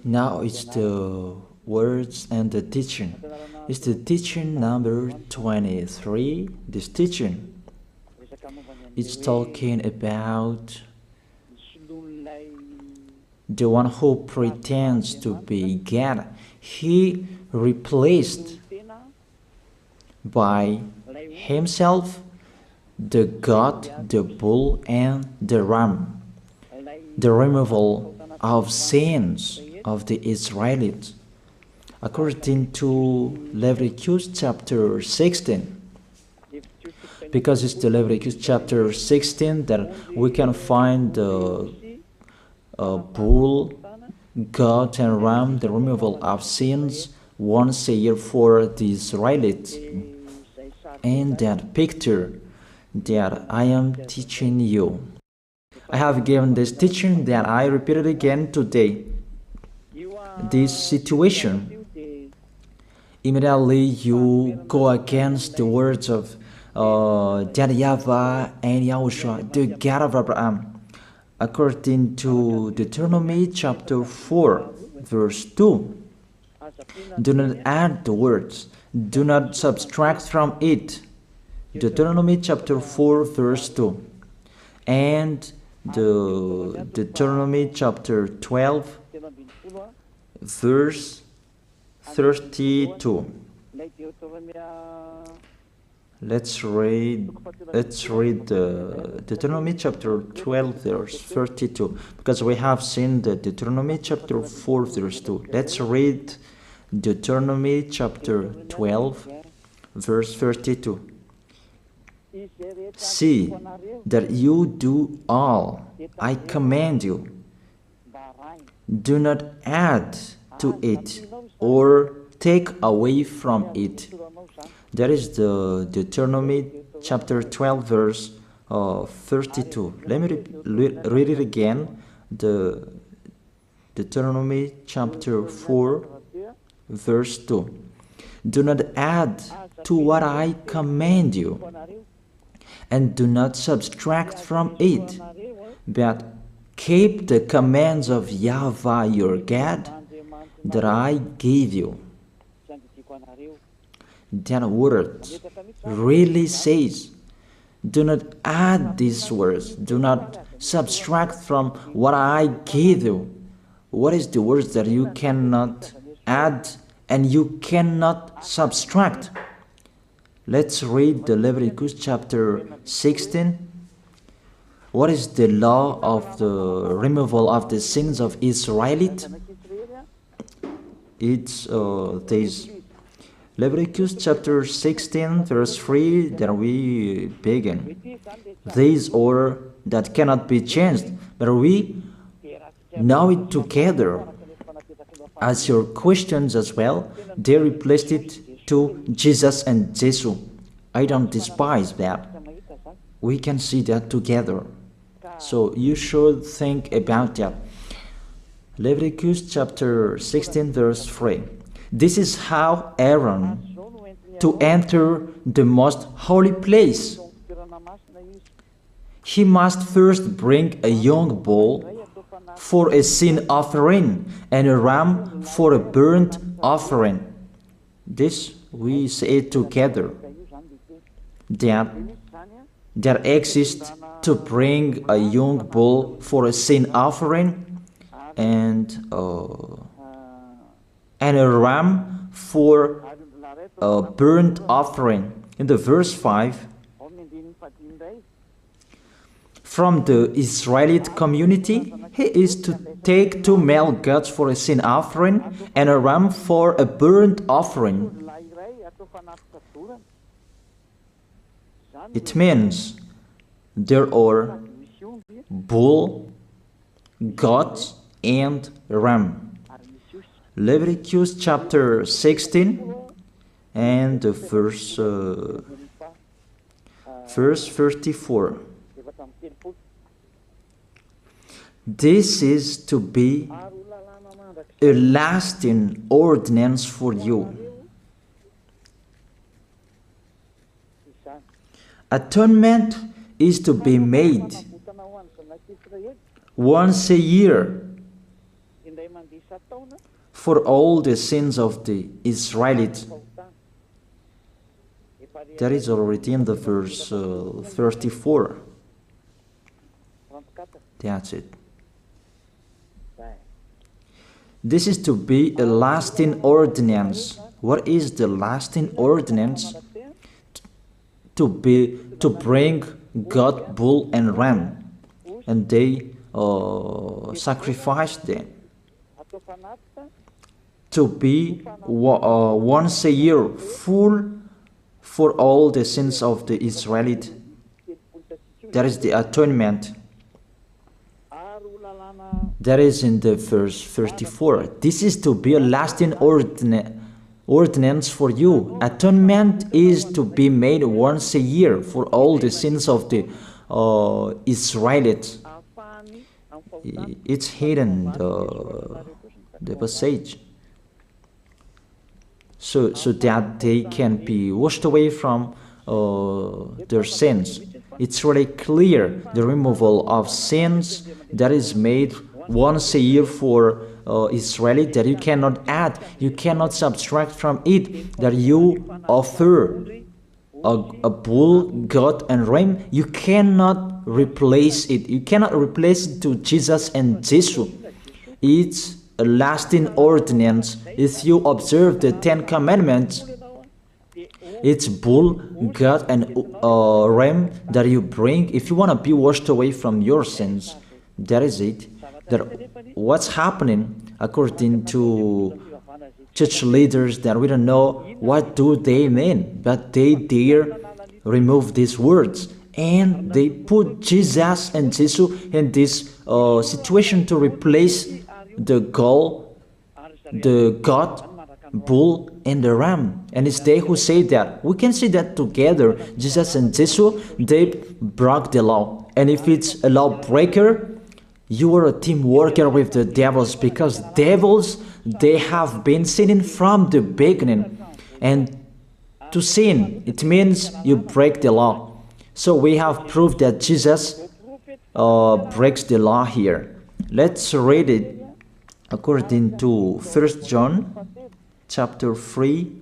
Now it's the words and the teaching. It's the teaching number 23. This teaching, it's talking about the one who pretends to be God. He replaced by himself the God, the bull, and the ram. The removal of sins of the Israelites. According to Leviticus chapter 16, because it's the Leviticus chapter 16 that we can find the bull, goat, and ram, the removal of sins once a year for the Israelites. And that picture that I am teaching you, I have given this teaching that I repeated again today. This situation, immediately you go against the words of YAHVAH and YAHOSHUAH, the God of Abraham. According to Deuteronomy chapter 4, verse 2, do not add the words, do not subtract from it. Deuteronomy chapter 4, verse 2. And the Deuteronomy chapter 12, verse 32. Let's read the Deuteronomy chapter 12, verse 32, because we have seen the Deuteronomy chapter 4, verse 2. Let's read Deuteronomy chapter 12, verse 32. See that you do all I command you. Do not add to it or take away from it. That is the Deuteronomy chapter 12, verse 32. Let me read it again. The Deuteronomy chapter 4, verse 2. Do not add to what I command you, and do not subtract from it, but keep the commands of YAHVAH your God that I gave you. That word really says, do not add these words, do not subtract from what I gave you. What is the words that you cannot add and you cannot subtract? Let's read the Leviticus chapter 16. What is the law of the removal of the sins of Israelite? It's this. Leviticus chapter 16, verse 3, that we begin. These order that cannot be changed, but we know it together. As your questions as well, they replaced it to Jesus and Jesus. I don't despise that. We can see that together. So you should think about that. Leviticus chapter 16, verse 3. This is how Aaron to enter the most holy place. He must first bring a young bull for a sin offering and a ram for a burnt offering. This we say together. That exists to bring a young bull for a sin offering and a ram for a burnt offering. In the verse 5, from the Israelite community, he is to take 2 male goats for a sin offering and a ram for a burnt offering. It means there are bull, goat, and ram. Leviticus chapter 16 and the verse 34. This is to be a lasting ordinance for you. Atonement is to be made once a year for all the sins of the Israelites. That is already in the verse 34. That's it. This is to be a lasting ordinance. What is the lasting ordinance? To bring God, bull, and ram, and they sacrifice them. To be once a year full for all the sins of the Israelites. That is the atonement. That is in the verse 34. This is to be a lasting ordinance for you. Atonement is to be made once a year for all the sins of the Israelites. It's hidden, the passage. So that they can be washed away from their sins. It's really clear, the removal of sins that is made once a year for Israeli, that you cannot add, you cannot subtract from it, that you offer a bull, goat, and ram. You cannot replace it. You cannot replace it to Jesus and Jesus. It's a lasting ordinance. If you observe the 10 Commandments, it's bull, goat, and ram that you bring if you want to be washed away from your sins. That is it. That what's happening according to church leaders, that we don't know what do they mean, but they dare remove these words, and they put Jesus and Jesus in this situation to replace the God, bull, and the ram. And it's they who say that. We can see that together, Jesus and Jesus, they broke the law. And if it's a lawbreaker, you are a team worker with the devils, because devils, they have been sinning from the beginning. And to sin, it means you break the law. So we have proof that Jesus breaks the law here. Let's read it according to 1 John chapter 3.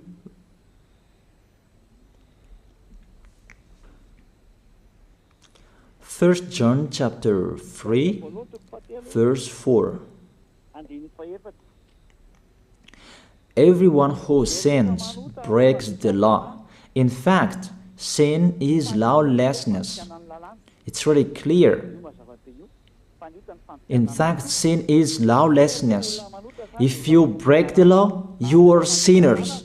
First John chapter 3, verse 4. Everyone who sins breaks the law. In fact, sin is lawlessness. It's really clear. In fact, sin is lawlessness. If you break the law, you are sinners.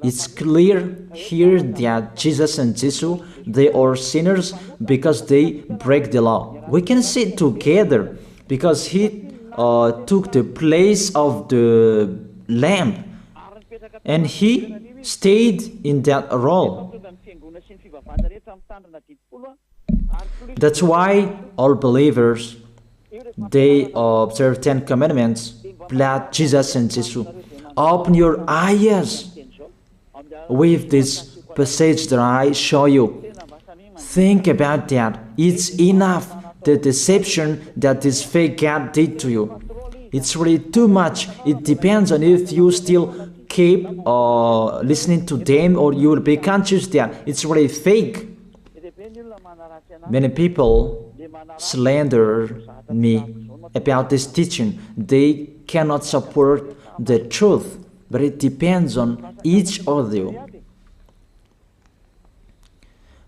It's clear here that Jesus and Jesus, they are sinners because they break the law. We can see it together because he took the place of the lamb, and he stayed in that role. That's why all believers, they observe 10 commandments, blood, Jesus and Jesus. Open your eyes with this passage that I show you. Think about that. It's enough, the deception that this fake God did to you. It's really too much. It depends on if you still keep listening to them, or you will be conscious that it's really fake. Many people slander me about this teaching. They cannot support the truth, but it depends on each of you.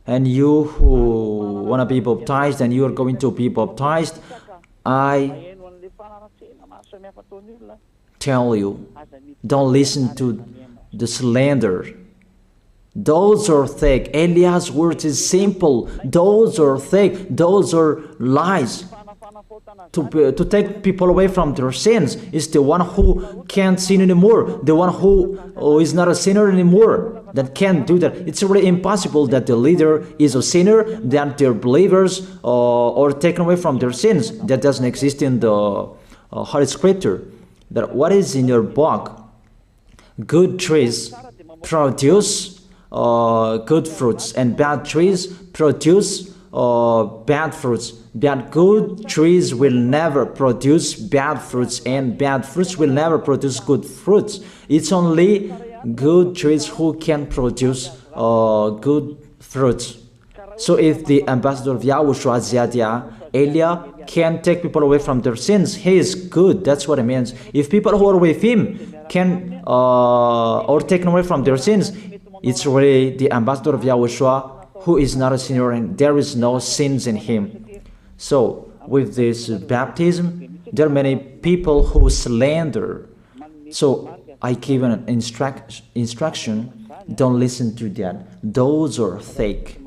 And you who want to be baptized, and you are going to be baptized, I tell you, don't listen to the slander. Those are fake. Eliah's words is simple. Those are fake. Those are lies. To take people away from their sins is the one who can't sin anymore. The one who is not a sinner anymore, that can't do that. It's really impossible that the leader is a sinner, that their believers are taken away from their sins. That doesn't exist in the Holy Scripture. That what is in your book? Good trees produce good fruits, and bad trees produce bad fruits. That good trees will never produce bad fruits, and bad fruits will never produce good fruits. It's only good trees who can produce good fruits. So if the ambassador of Yahushua, Ziyadiyah, Elia, can take people away from their sins, he is good. That's what it means. If people who are with him can or taken away from their sins, it's really the ambassador of Yahushua who is not a sinner, and there is no sins in him. So with this baptism, there are many people who slander. So I give an instruction, don't listen to that. Those are fake.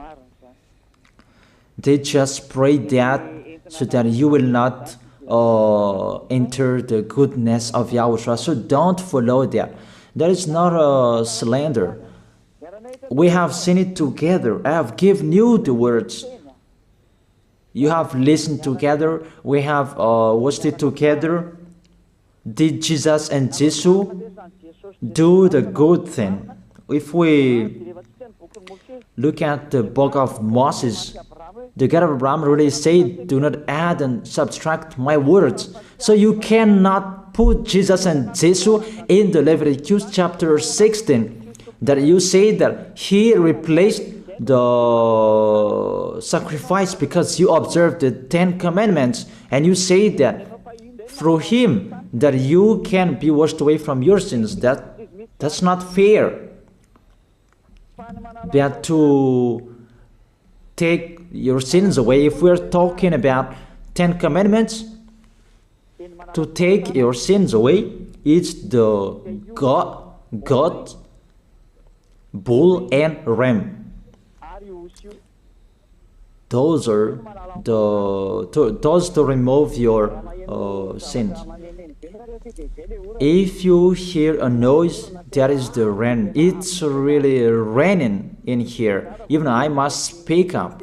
They just pray that so that you will not enter the goodness of Yahushua. So don't follow that. That is not a slander. We have seen it together. I have given you the words. You have listened together. We have watched it together. Did Jesus and Jesus do the good thing? If we look at the book of Moses, the God of Abraham really said, do not add and subtract my words. So you cannot put Jesus and Jesus in the Leviticus chapter 16. That you say that he replaced the sacrifice because you observed the 10 commandments, and you say that through him that you can be washed away from your sins. That's not fair. That to take your sins away, if we're talking about 10 commandments, to take your sins away, it's the God, bull and ram. Those are those to remove your sins. If you hear a noise, that is the rain. It's really raining in here. Even I must speak up,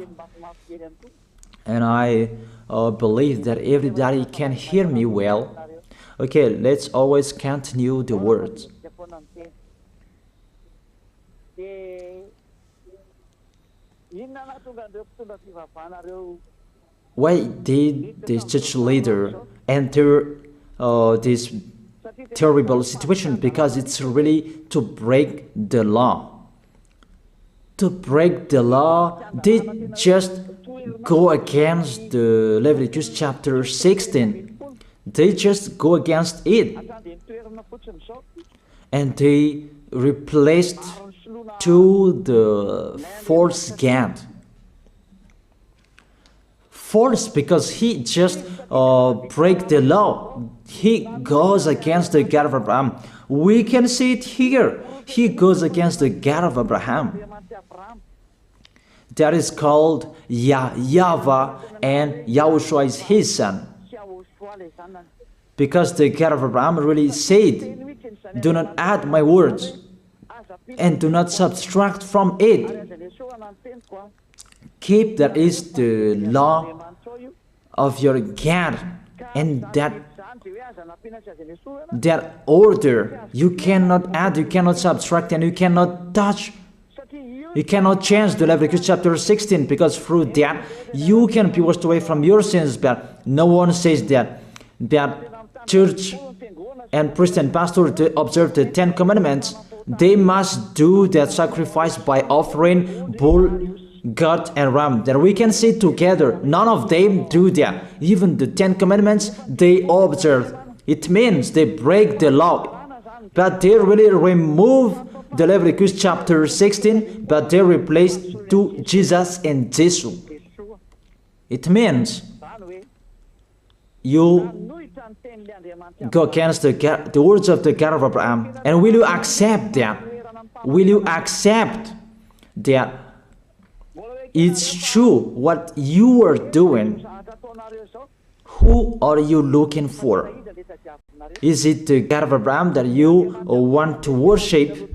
and I believe that everybody can hear me well. Okay, let's always continue the words. Why did this church leader enter this terrible situation? Because it's really to break the law. To break the law, they just go against the Leviticus chapter 16. They just go against it. And they replaced to the false God. False because he just break the law. He goes against the God of Abraham. We can see it here. He goes against the God of Abraham. That is called YAHVAH, and Yahushua is his son. Because the God of Abraham really said, do not add my words and do not subtract from it. Keep, that is the law of your God, and that order. You cannot add, you cannot subtract, and you cannot touch. You cannot change the Leviticus chapter 16, because through that you can be washed away from your sins. But no one says that church and priest and pastor to observe the 10 commandments. They must do that sacrifice by offering bull, goat, and ram. That we can see together. None of them do that. Even the 10 commandments they observe. It means they break the law. But they really remove the Leviticus chapter 16, but they replaced to Jesus and Jesus. It means you go against the words of the God of Abraham. And will you accept that? Will you accept that it's true what you are doing? Who are you looking for? Is it the God of Abraham that you want to worship?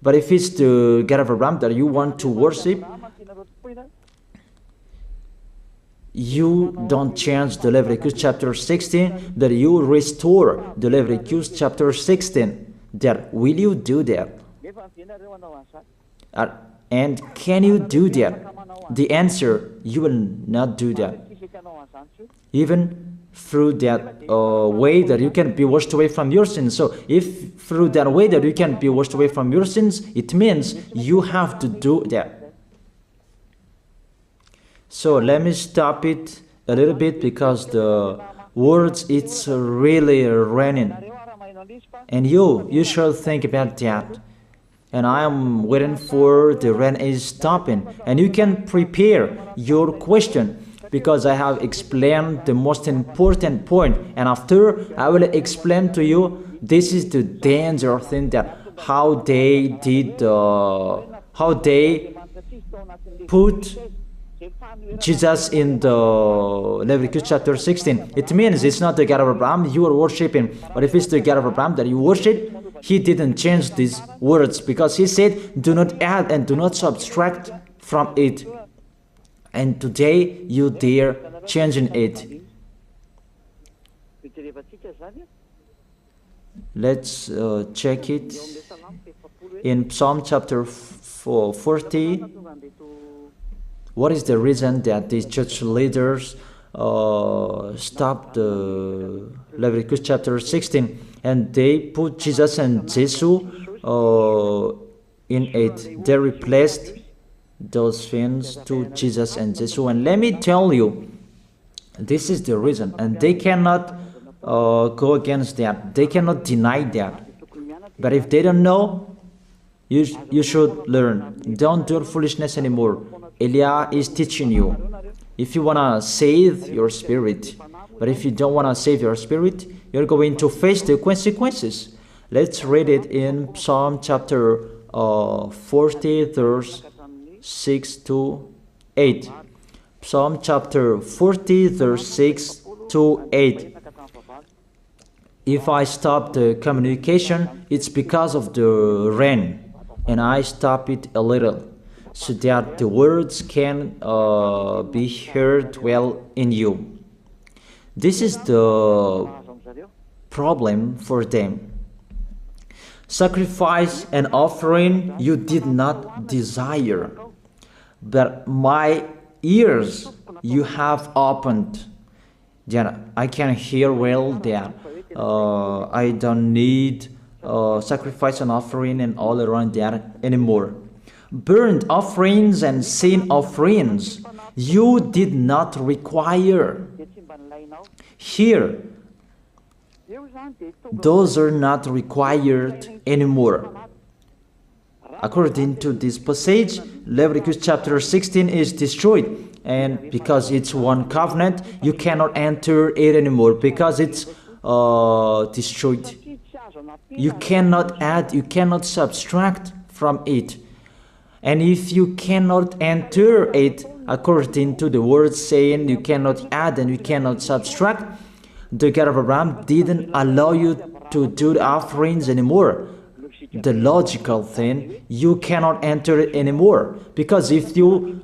But if it's the God of Abraham that you want to worship, you don't change the Leviticus chapter 16, that you restore the Leviticus chapter 16. That will you do that? And can you do that? the answer, you will not do that. Even through that way that you can be washed away from your sins. So if through that way that you can be washed away from your sins, it means you have to do that. So let me stop it a little bit because the words, it's really raining. And you should think about that. And I am waiting for the rain is stopping. And you can prepare your question because I have explained the most important point. And after, I will explain to you, this is the danger thing that how they did, how they put Jesus in the Leviticus chapter 16. It means it's not the God of Abraham you are worshiping, but if it's the God of Abraham that you worship, he didn't change these words because he said, do not add and do not subtract from it. And today you dare changing it. Let's check it in Psalm chapter 40. What is the reason that these church leaders stopped the Leviticus chapter 16 and they put Jesus and Jesus in it? They replaced those things to Jesus and Jesus. And let me tell you, this is the reason, and they cannot go against that. They cannot deny that. But if they don't know, you should learn. Don't do foolishness anymore. Elia is teaching you. If you want to save your spirit, but if you don't want to save your spirit, you're going to face the consequences. Let's read it in Psalm chapter 40, verse 6 to 8. Psalm chapter 40, verse 6 to 8. If I stop the communication, it's because of the rain, and I stop it a little, so that the words can be heard well in you. This is the problem for them. Sacrifice and offering you did not desire, but my ears you have opened. Then I can hear well that I don't need sacrifice and offering and all around that anymore. Burnt offerings and sin offerings you did not require. Here, those are not required anymore. According to this passage, Leviticus chapter 16 is destroyed. And because it's one covenant, you cannot enter it anymore because it's destroyed. You cannot add, you cannot subtract from it. And if you cannot enter it, according to the word saying you cannot add and you cannot subtract, the God of Abraham didn't allow you to do the offerings anymore. The logical thing, you cannot enter it anymore, because if you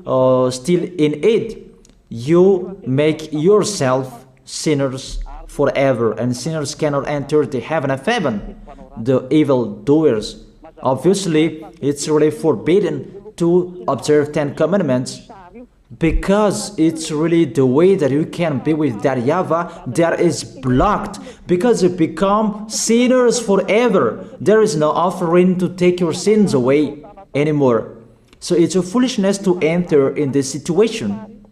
still in it, you make yourself sinners forever, and sinners cannot enter the heaven of heaven, the evil doers. Obviously, it's really forbidden to observe 10 commandments, because it's really the way that you can be with that YAHVAH that is blocked, because you become sinners forever. There is no offering to take your sins away anymore. So it's a foolishness to enter in this situation.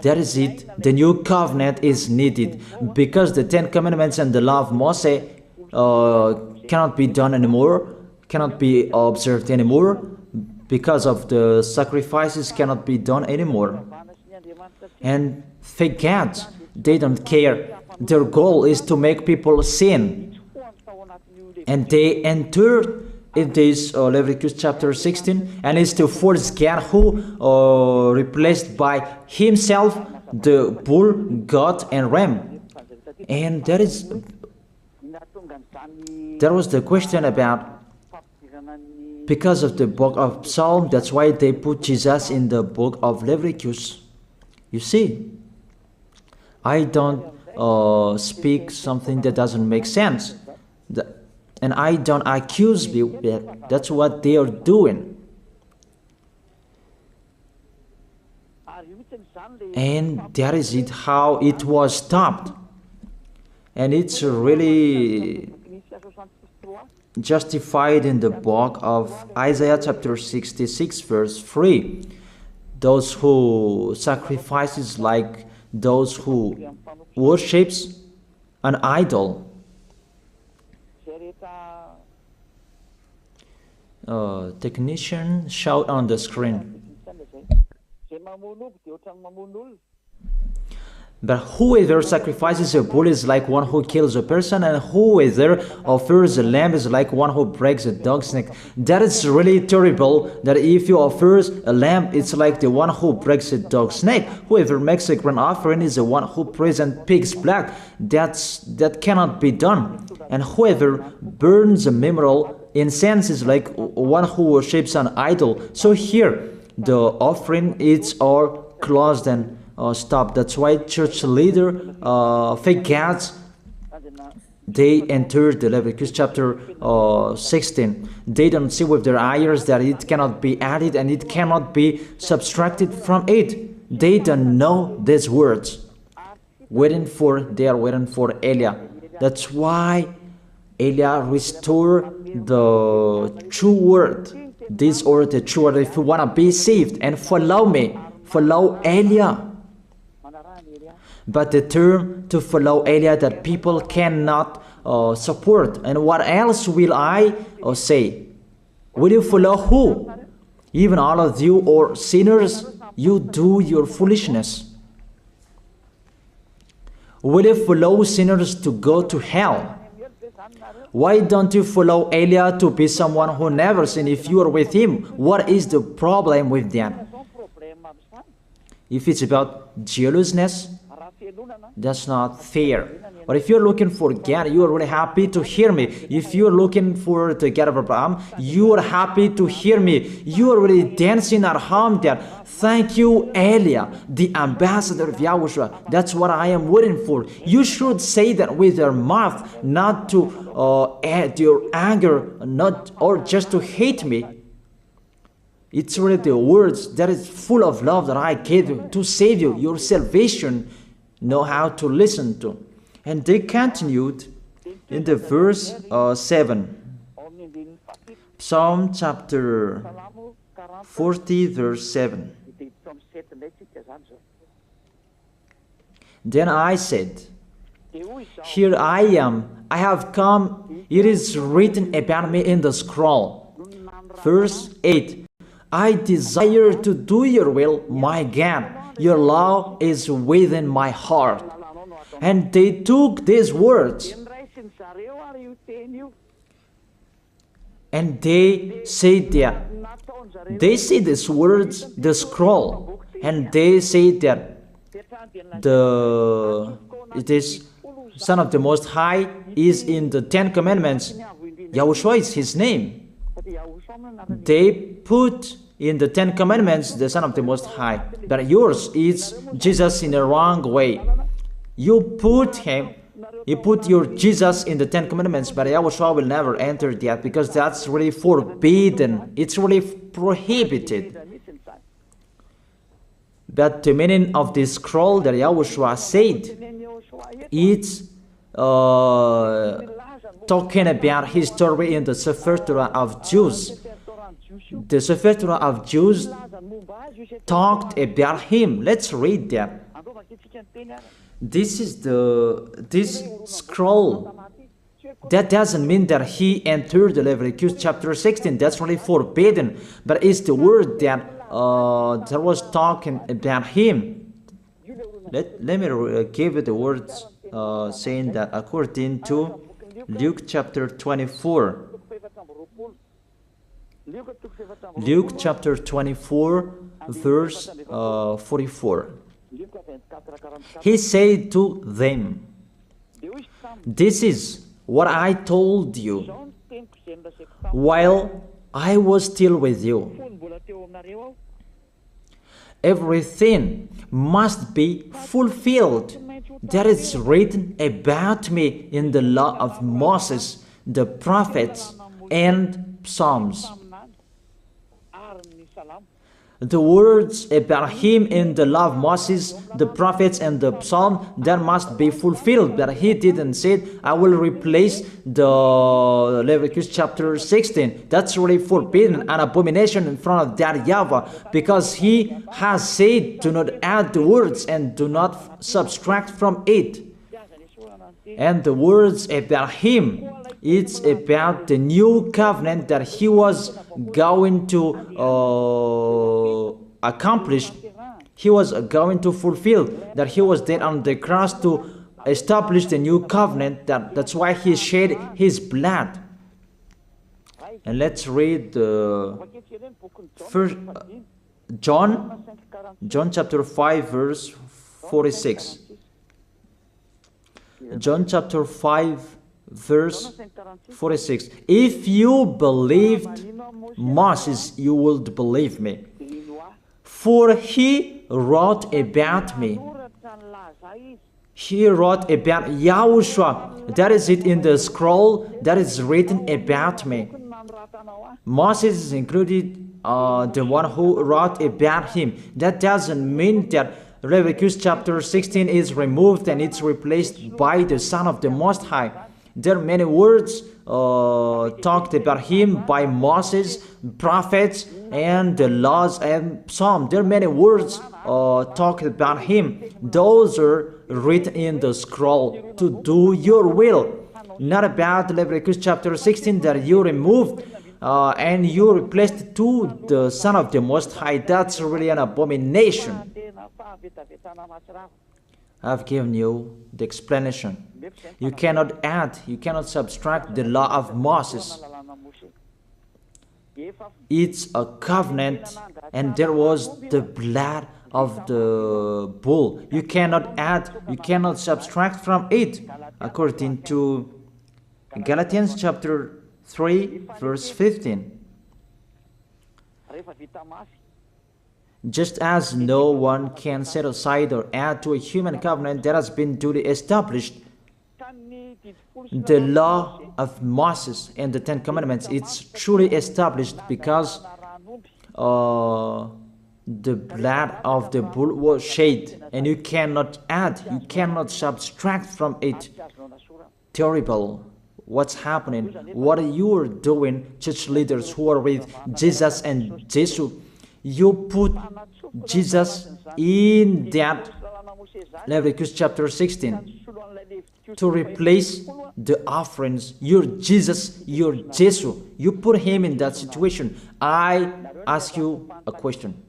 That is it. The new covenant is needed, because the 10 commandments and the law of Moses cannot be done anymore, cannot be observed anymore, because of the sacrifices cannot be done anymore. And thank God, they don't care. Their goal is to make people sin. And they entered in this Leviticus chapter 16, and it's to force God, who replaced by himself the bull, goat, and ram. And there was the question about, because of the book of Psalm, that's why they put Jesus in the book of Leviticus. You see, I don't speak something that doesn't make sense. And I don't accuse people. That's what they are doing. And that is it, how it was stopped. And it's really justified in the book of Isaiah chapter 66 verse 3. Those who sacrifices like those who worships an idol. Technician, shout on the screen. But whoever sacrifices a bull is like one who kills a person, and whoever offers a lamb is like one who breaks a dog's neck. That is really terrible, that if you offer a lamb, it's like the one who breaks a dog's neck. Whoever makes a grain offering is the one who presents pig's blood. That cannot be done. And whoever burns a memorial incense is like one who worships an idol. So here, the offering is all closed and stop. That's why church leader fake gods, they entered the Leviticus chapter 16. They don't see with their eyes that it cannot be added and it cannot be subtracted from it. They don't know these words. They are waiting for Elia. That's why Elia restored the true word. This or the true word. If you want to be saved and follow me, follow Elia. But the term to follow Elia that people cannot support. And what else will I say? Will you follow who? Even all of you or sinners, you do your foolishness. Will you follow sinners to go to hell? Why don't you follow Elia to be someone who never sinned if you are with him? What is the problem with that? If it's about jealousness, that's not fair. But if you're looking for God, you are really happy to hear me. If you're looking for the God of Abraham, you are happy to hear me. You are really dancing at home there. Thank you, Elia, the ambassador of Yahushua. That's what I am waiting for. You should say that with your mouth, not to add your anger, not or just to hate me. It's really the words that is full of love that I gave you to save you. Your salvation, know how to listen to. And they continued in the verse 7. Psalm chapter 40 verse 7. Then I said, here I am, I have come, it is written about me in the scroll. Verse 8. I desire to do your will, my God. Your law is within my heart. And they took these words and they said that they see these words, the scroll, and they say that it is Son of the Most High is in the 10 Commandments. Yahushua is his name. They put in the 10 Commandments the Son of the Most High, but yours is Jesus in the wrong way. You put your Jesus in the 10 Commandments, but Yahushua will never enter that because that's really forbidden. It's really prohibited. But the meaning of this scroll that Yahushua said, it's talking about his story in the Sefer Torah of Jews. The Sefer Torah of Jews talked about him. Let's read that. This scroll. That doesn't mean that he entered the Leviticus chapter 16. That's really forbidden. But it's the word that was talking about him. Let me give you the words saying that according to Luke chapter 24. Luke chapter 24 verse 44. He said to them, this is what I told you while I was still with you. Everything must be fulfilled that is written about me in the law of Moses, the prophets, and Psalms. the words about him in the law of Moses, the prophets, and the psalm, that must be fulfilled. But he didn't say, I will replace the Leviticus chapter 16. That's really forbidden, an abomination in front of that YAHVAH, because he has said, do not add the words and do not subtract from it. And the words about him, it's about the new covenant that he was going to accomplish. He was going to fulfill, that he was dead on the cross to establish the new covenant. That's why he shed his blood. And let's read the first John chapter 5 verse 46. John chapter 5 verse 46. If you believed Moses, you would believe me, for he wrote about me. He wrote about YAHOSHUAH. That is it in the scroll that is written about me. Moses is included, the one who wrote about him. That doesn't mean that Leviticus chapter 16 is removed and it's replaced by the Son of the Most High. There are many words talked about him by Moses, prophets, and the laws and psalm. There are many words talked about him. Those are written in the scroll to do your will. Not about Leviticus chapter 16 that you removed and you replaced to the Son of the Most High. That's really an abomination. I've given you the explanation. You cannot add, you cannot subtract the law of Moses. It's a covenant, and there was the blood of the bull. You cannot add, you cannot subtract from it, according to Galatians chapter 3 verse 15. Just as no one can set aside or add to a human covenant that has been duly established, the law of Moses and the Ten Commandments, it's truly established because the blood of the bull was shed, and you cannot add, you cannot subtract from it. Terrible. What's happening? What you are doing, church leaders who are with Jesus and Jesus? You put Jesus in that Leviticus chapter 16 to replace the offerings. You're Jesus, you're Jesus. You put him in that situation. I ask you a question.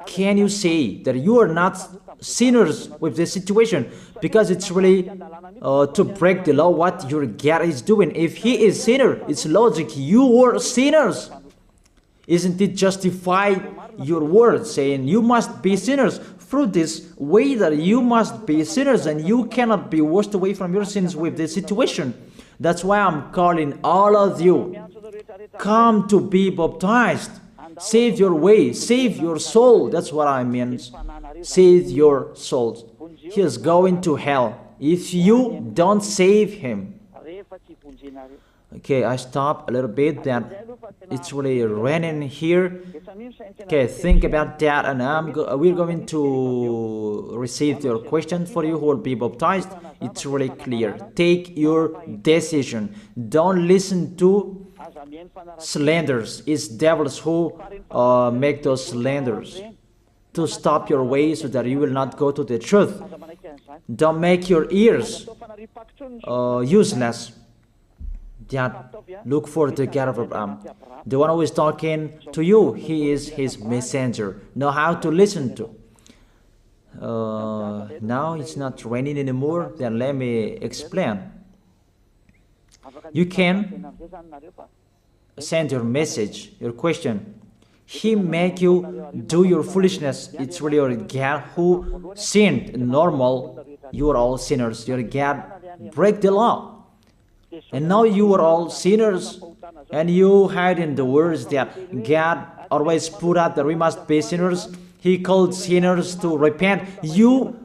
Can you say that you are not sinners with this situation? Because it's really to break the law what your God is doing. If he is sinner, it's logic. You are sinners. Isn't it justify your words saying you must be sinners through this way that you must be sinners and you cannot be washed away from your sins with this situation? That's why I'm calling all of you, come to be baptized. Save your way, save your soul. That's what I mean. Save your souls. He is going to hell if you don't save him. Okay, I stop a little bit. That it's really raining here. Okay, think about that, and we're going to receive your question for you who will be baptized. It's really clear. Take your decision. Don't listen to slanders. It's devils who make those slanders to stop your way so that you will not go to the truth. Don't make your ears useless. That look for the God of Abraham. The one who is talking to you, he is his messenger. Know how to listen to. Now it's not raining anymore. Then let me explain. You can send your message, your question. He make you do your foolishness. It's really your God who sinned. Normal, you are all sinners. Your God break the law. And now you are all sinners, and you hide in the words that God always put out that we must be sinners. He called sinners to repent. You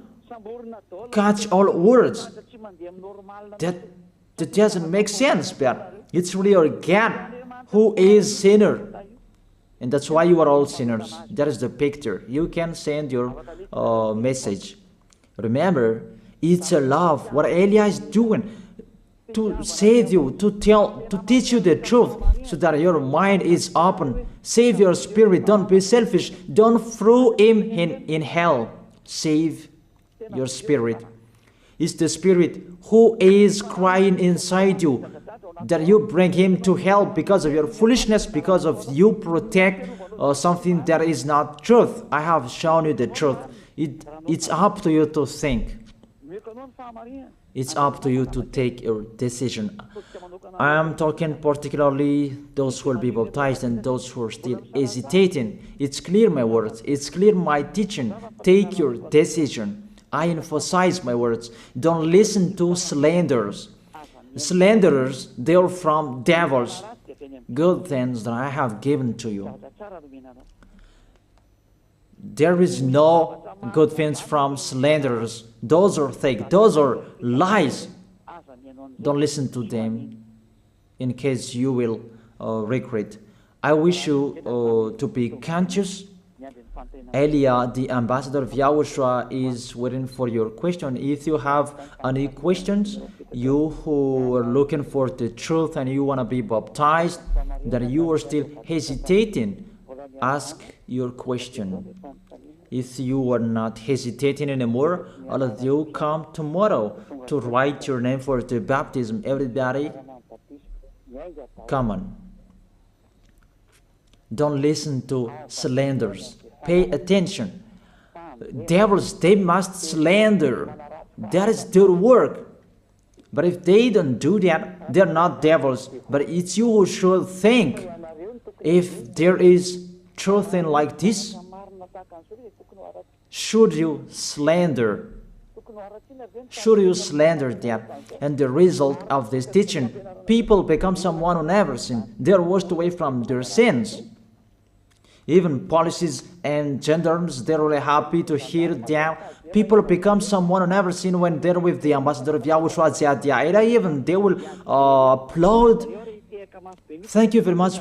catch all words. That doesn't make sense, but it's really your God who is sinner. And that's why you are all sinners. That is the picture. You can send your message. Remember, it's a love. What Elia is doing to save you, to teach you the truth, so that your mind is open. Save your spirit. Don't be selfish. Don't throw him in hell. Save your spirit. It's the spirit who is crying inside you, that you bring him to hell because of your foolishness, because of you protect something that is not truth. I have shown you the truth. It's up to you to think. It's up to you to take your decision. I am talking particularly those who will be baptized and those who are still hesitating. It's clear my words. It's clear my teaching. Take your decision. I emphasize my words. Don't listen to slanderers. Slanderers, they are from devils. Good things that I have given to you. There is no good things from slanderers. Those are fake. Those are lies. Don't listen to them in case you will regret. I wish you to be conscious. Elia, the ambassador of Yahushua, is waiting for your question. If you have any questions, you who are looking for the truth and you want to be baptized, that you are still hesitating, ask your question. If you are not hesitating anymore, all of you come tomorrow to write your name for the baptism. Everybody, come on. Don't listen to slanders. Pay attention. Devils, they must slander. That is their work. But if they don't do that, they're not devils. But it's you who should think. If there is truth in like this, should you slander? Should you slander that? And the result of this teaching, people become someone who never sinned. They are washed away from their sins. Even policies and gendarmes, they're really happy to hear that. People become someone who never sinned when they're with the ambassador of Yahushua. Even they will applaud. Thank you very much,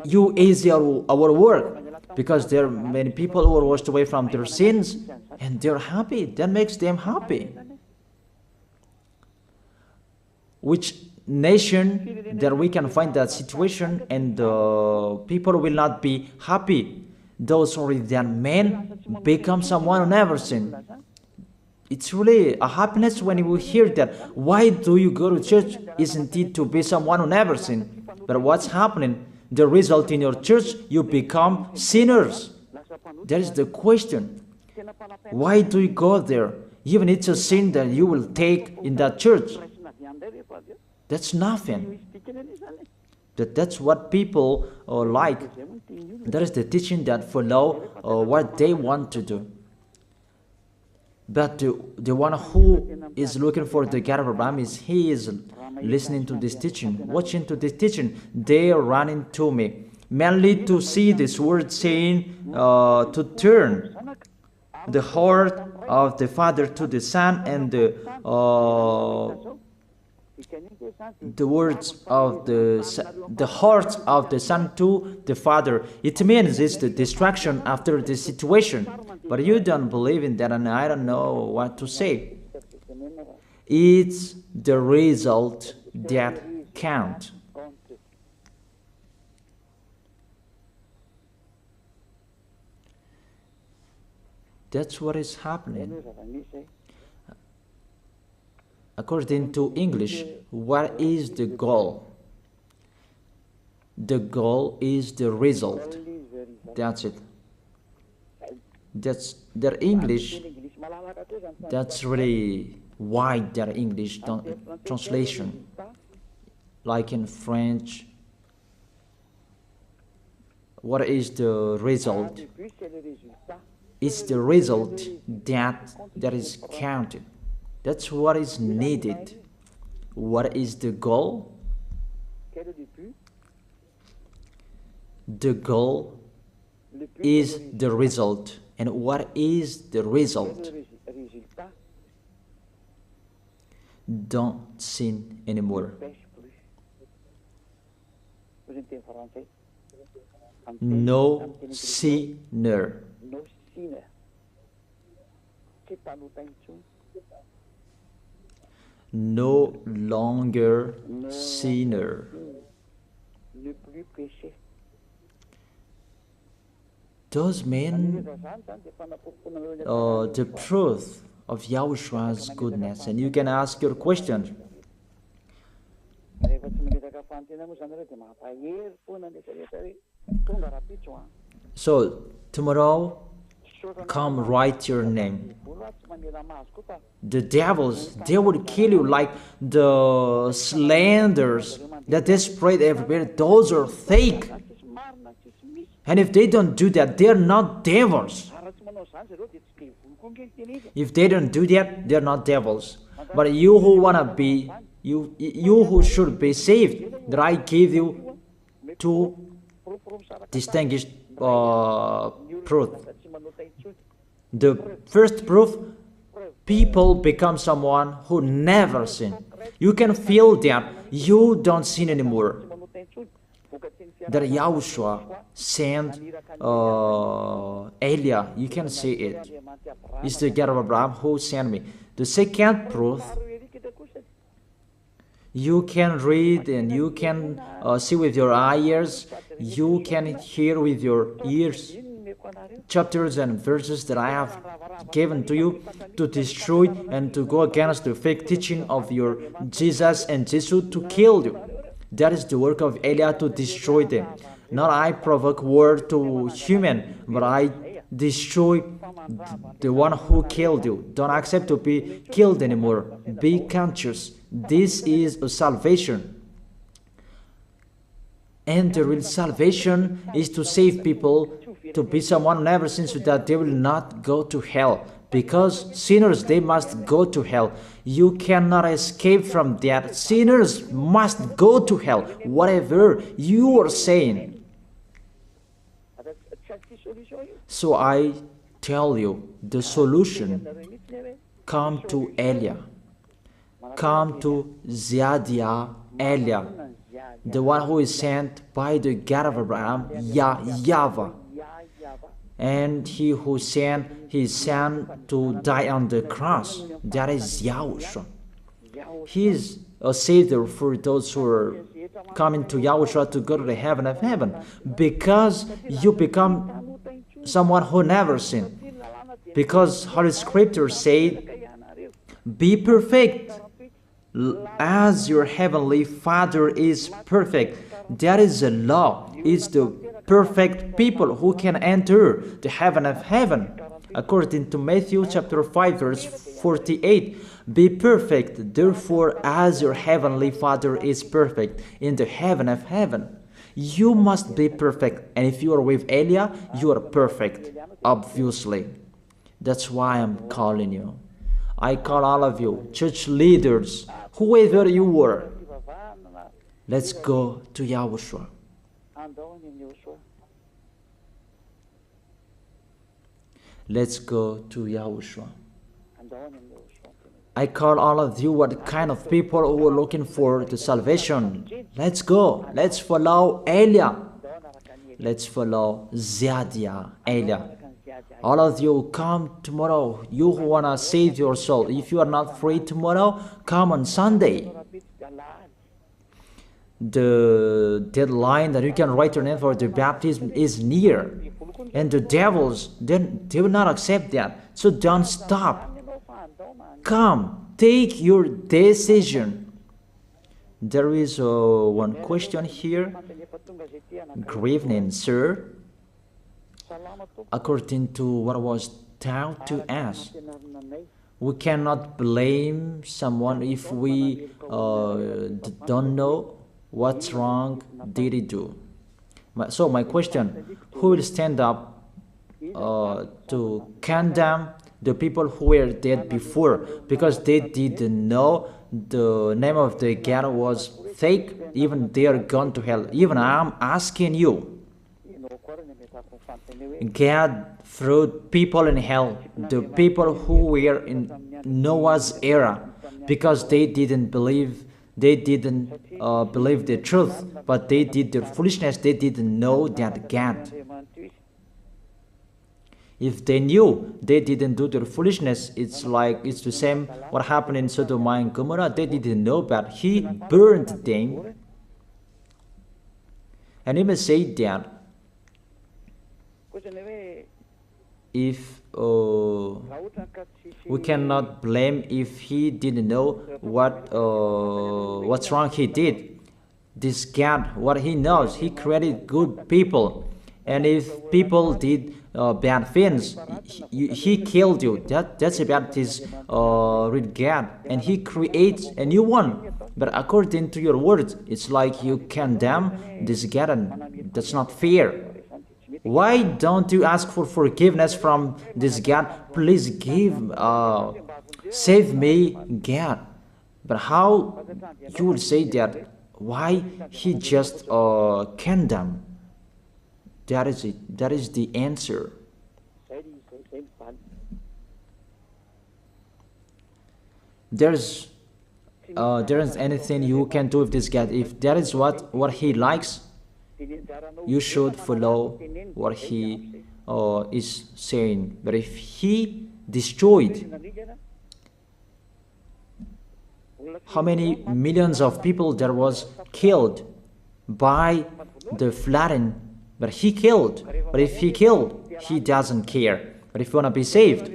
you easy our work, because there are many people who are washed away from their sins and they're happy. That makes them happy. Which nation that we can find that situation and people will not be happy? Those who are that men become someone who never sinned. It's really a happiness when you hear that. Why do you go to church? Isn't it to be someone who never sinned? But what's happening? The result in your church, you become sinners. That is the question. Why do you go there? Even it's a sin that you will take in that church. That's nothing. That's what people like. That is the teaching that follow what they want to do. But the one who is looking for the God of Abraham he is listening to this teaching, watching to this teaching. They are running to me, mainly to see this word saying to turn the heart of the Father to the Son, and the words of the heart of the Son to the Father. It means it's the distraction after the situation. But you don't believe in that, and I don't know what to say. It's the result that counts. That's what is happening. According to English, what is the goal? The goal is the result. That's it. That's their English. That's really wide, their English translation. Like in French, what is the result? It's the result that is counted. That's what is needed. What is the goal? The goal is the result. And what is the result? Don't sin anymore. No sinner. No longer sinner. Those mean the truth of Yahoshua's goodness. And you can ask your question. So tomorrow, come write your name. The devils, they will kill you like the slanders that they spread everywhere. Those are fake. And if they don't do that, they're not devils. If they don't do that, they're not devils. But you who wanna be, you who should be saved, that I give you two distinguished proof. The first proof, people become someone who never sin. You can feel that you don't sin anymore. That Yahushua sent Elia, you can see it. It's the God of Abraham who sent me. The second proof, you can read and you can see with your ears, you can hear with your ears chapters and verses that I have given to you to destroy and to go against the fake teaching of your Jesus and Jesus to kill you. That is the work of Elia, to destroy them. Not I provoke war to human, but I destroy the one who killed you. Don't accept to be killed anymore. Be conscious. This is a salvation. And the real salvation is to save people, to be someone who never sins, so that they will not go to hell. Because sinners, they must go to hell. You cannot escape from that. Sinners must go to hell, whatever you are saying. So I tell you, the solution, come to Elia. Come to Ziadia Elia, the one who is sent by the God of Abraham, YAHVAH. And he who sent his son to die on the cross, that is Yahushua. He is a savior for those who are coming to Yahushua to go to the heaven of heaven, because you become someone who never sinned. Because Holy Scripture said, be perfect as your heavenly Father is perfect. That is the law. It's the perfect people who can enter the heaven of heaven. According to Matthew chapter 5 verse 48, be perfect, therefore, as your heavenly Father is perfect in the heaven of heaven. You must be perfect, and if you are with Elia, you are perfect, obviously. That's why I'm calling you. I call all of you, church leaders, whoever you were, let's go to Yahushua. Let's go to Yahushua. I call all of you, what kind of people who are looking for the salvation. Let's go. Let's follow Elia. Let's follow Ziadia Elia. All of you, come tomorrow. You who want to save your soul. If you are not free tomorrow, come on Sunday. The deadline that you can write your name for the baptism is near. And the devils, they will not accept that. So don't stop. Come, take your decision. There is one question here. Good evening, sir. According to what was taught to us, we cannot blame someone if we don't know what's wrong did he do. So my question, who will stand up to condemn the people who were dead before because they didn't know the name of the God was fake? Even they are gone to hell. Even I'm asking you, God threw people in hell, the people who were in Noah's era, because they didn't believe, they didn't believe the truth, but they did their foolishness. They didn't know that God. If they knew, they didn't do their foolishness. It's the same what happened in Sodom and Gomorrah. They didn't know, but He burned them. And even say that if we cannot blame if he didn't know what's wrong he did. This God, what He knows, He created good people, and if people did bad things, He killed you. That's about His real God, and He creates a new one. But according to your words, it's like you condemn this God, and that's not fair. Why don't you ask for forgiveness from this God? Please save me, God. But how you would say that? Why He just condemn? That is it. That is the answer. There isn't anything you can do with this God. If that is what He likes, you should follow what He is saying. But if He destroyed, how many millions of people there was killed by the flooding? But He killed. But if He killed, He doesn't care. But if you want to be saved,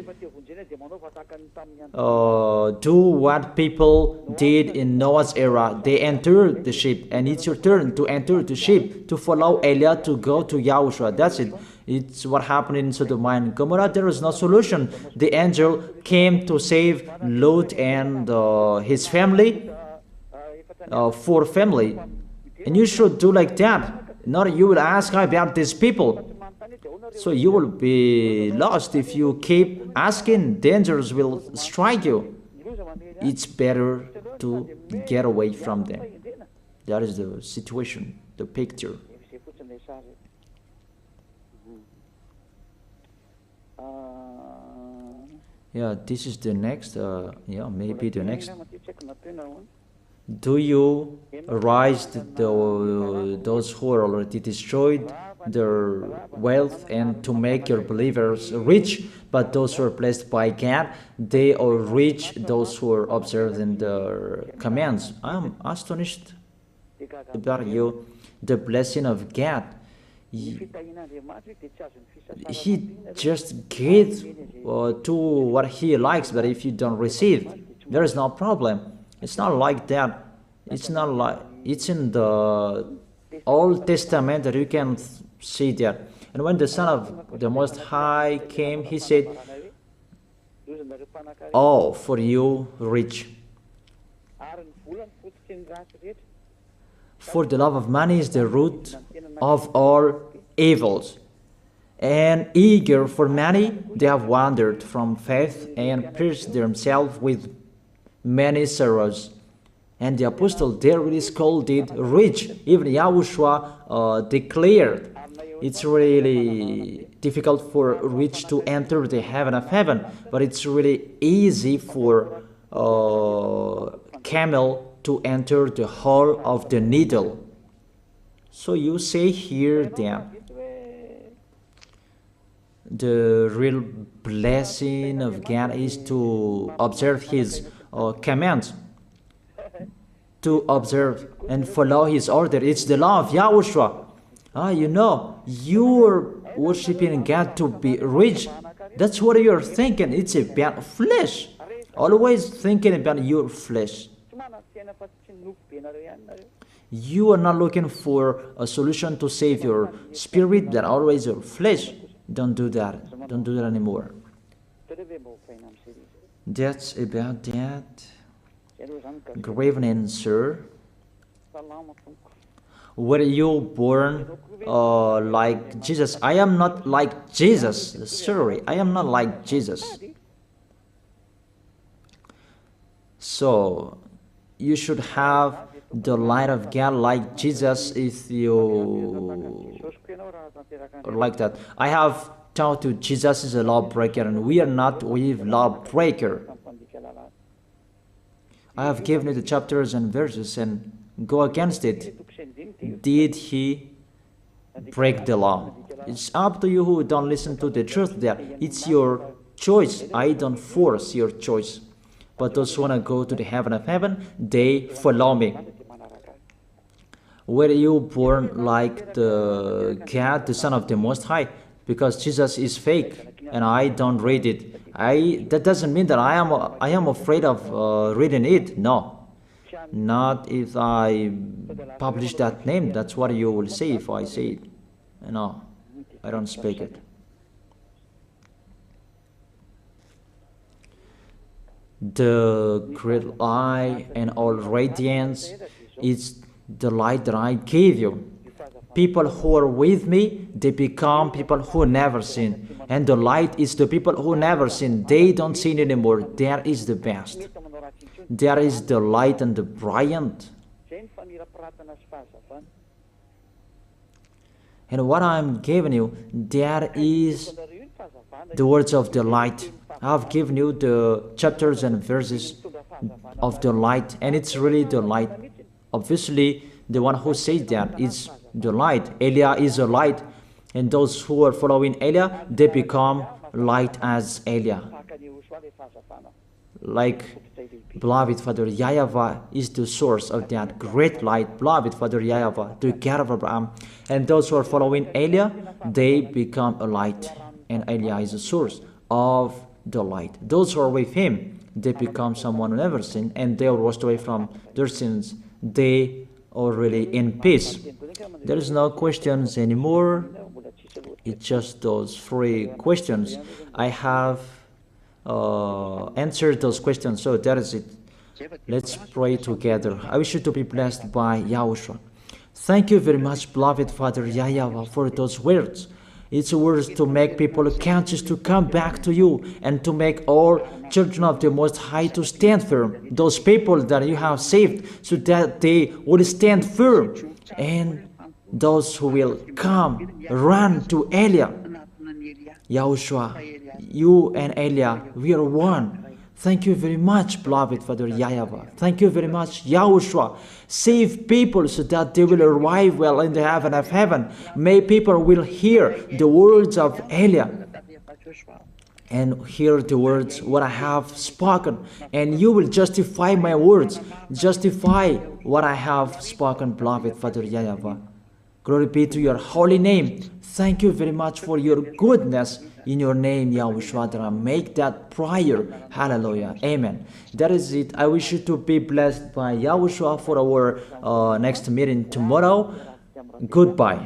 do what people did in Noah's era. They entered the ship, and it's your turn to enter the ship, to follow Elijah, to go to Yahushua. That's it. It's what happened in Sodom and Gomorrah. There was no solution. The angel came to save Lot and his family, 4 family. And you should do like that. Not you will ask about these people. So you will be lost if you keep asking. Dangers will strike you. It's better to get away from them. That is the situation, the picture. Yeah, this is the next, maybe the next. Do you arise those who are already destroyed their wealth, and to make your believers rich? But those who are blessed by God, they are rich, those who are observing the commands. I'm astonished about you. The blessing of God, He just gives to what He likes. But if you don't receive, there is no problem. It's not like that. It's not like it's in the Old Testament that you can see that. And when the Son of the Most High came, He said, "Oh, for you rich, for the love of money is the root of all evils, and eager for money they have wandered from faith and pierced themselves with many sorrows." And the apostle there is called it rich. Even Yahushua declared it's really difficult for rich to enter the heaven of heaven, but it's really easy for camel to enter the hole of the needle. So you say here that the real blessing of God is to observe His commands, to observe and follow His order. It's the law of Yahushua. You're worshiping God to be rich. That's what you're thinking. It's about flesh. Always thinking about your flesh. You are not looking for a solution to save your spirit, but always your flesh. Don't do that. Don't do that anymore. That's about that. Grave answer. Were you born like Jesus? I am not like Jesus. Sorry, I am not like Jesus. So you should have the light of God like Jesus if you are like that. I have taught you Jesus is a lawbreaker, and we are not with lawbreaker. I have given you the chapters and verses, and go against it? Did he break the law? It's up to you who don't listen to the truth there. It's your choice. I don't force your choice. But those who want to go to the heaven of heaven, they follow me. Were you born like the God, the Son of the Most High? Because Jesus is fake and I don't read it. That doesn't mean that I am afraid of reading it. No, not if I publish that name. That's what you will say if I say it. No, I don't speak it. The great light and all radiance is the light that I gave you. People who are with me, they become people who never sin. And the light is the people who never sin. They don't sin anymore. There is the best. There is the light and the brilliant. And what I'm giving you, there is the words of the light. I've given you the chapters and verses of the light, and it's really the light. Obviously, the one who says that is the light. Elia is a light, and those who are following Elia, they become light as Elia. Like beloved Father YAHVAH is the source of that great light. Beloved Father YAHVAH, the God of Abraham. And those who are following Elia, they become a light. And Elia is the source of the light. Those who are with him, they become someone who never sinned, and they are washed away from their sins. They are really in peace. There is no questions anymore. It's just those 3 questions. I have answered those questions, so that is it. Let's pray together. I wish you to be blessed by YAHOSHUAH. Thank you very much, beloved Father YAHVAH, for those words. It's words to make people conscious to come back to you and to make all children of the Most High to stand firm. Those people that you have saved, so that they will stand firm. And those who will come, run to Elia. YAHOSHUAH, you and Elia, we are one. Thank you very much, beloved Father YAHVAH. Thank you very much, YAHOSHUAH. Save people so that they will arrive well in the heaven of heaven. May people will hear the words of Elia and hear the words what I have spoken. And you will justify my words. Justify what I have spoken, beloved Father YAHVAH. Glory be to your holy name. Thank you very much for your goodness. In your name, YAHOSHUAH, that I make that prayer. Hallelujah. Amen. That is it. I wish you to be blessed by YAHOSHUAH for our next meeting tomorrow. Goodbye.